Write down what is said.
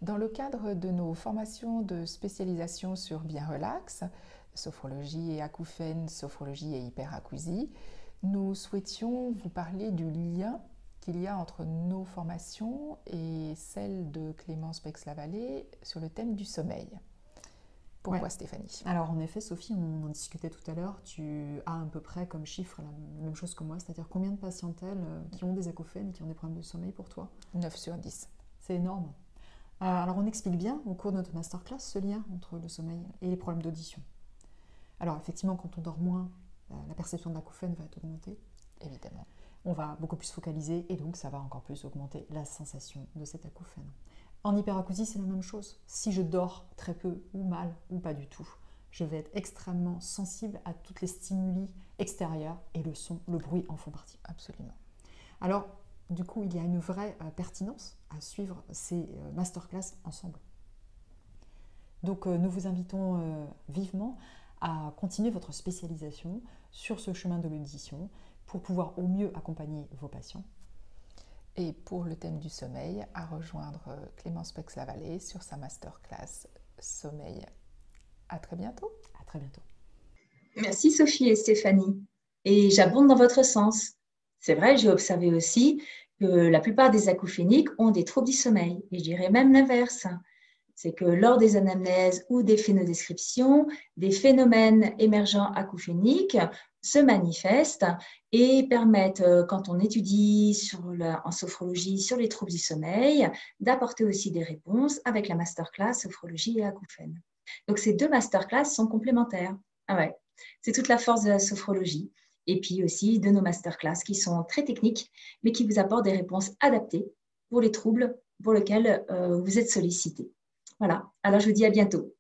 Dans le cadre de nos formations de spécialisation sur Bien Relax, sophrologie et acouphènes, sophrologie et hyperacousie, nous souhaitions vous parler du lien qu'il y a entre nos formations et celle de Clémence Bex-Lavallee sur le thème du sommeil. Pourquoi, Ouais. Stéphanie? Alors en effet, Sophie, on en discutait tout à l'heure, tu as à peu près comme chiffre la même chose que moi, c'est-à-dire combien de patientèles qui ont des acouphènes et qui ont des problèmes de sommeil pour toi? 9 sur 10. C'est énorme. Alors on explique bien au cours de notre masterclass ce lien entre le sommeil et les problèmes d'audition. Alors effectivement, quand on dort moins, la perception de l'acouphène va être augmentée. Évidemment. On va beaucoup plus focaliser et donc ça va encore plus augmenter la sensation de cet acouphène. En hyperacousie, c'est la même chose. Si je dors très peu ou mal ou pas du tout, je vais être extrêmement sensible à toutes les stimuli extérieurs et le son, le bruit en font partie. Absolument. Alors, du coup, il y a une vraie pertinence à suivre ces masterclass ensemble. Donc, nous vous invitons vivement à continuer votre spécialisation sur ce chemin de l'audition pour pouvoir au mieux accompagner vos patients. Et pour le thème du sommeil, à rejoindre Clémence Bex-Lavallee sur sa masterclass Sommeil. À très bientôt. À très bientôt. Merci Sophie et Stéphanie. Et j'abonde dans votre sens. C'est vrai, j'ai observé aussi que la plupart des acouphéniques ont des troubles du sommeil. Et je dirais même l'inverse. C'est que lors des anamnèses ou des phénodescriptions, des phénomènes émergents acouphéniques se manifestent et permettent, quand on étudie en sophrologie sur les troubles du sommeil, d'apporter aussi des réponses avec la masterclass sophrologie et acouphènes. Donc ces deux masterclass sont complémentaires. Ah ouais, c'est toute la force de la sophrologie. Et puis aussi de nos masterclass qui sont très techniques, mais qui vous apportent des réponses adaptées pour les troubles pour lesquels vous êtes sollicité. Voilà, alors je vous dis à bientôt.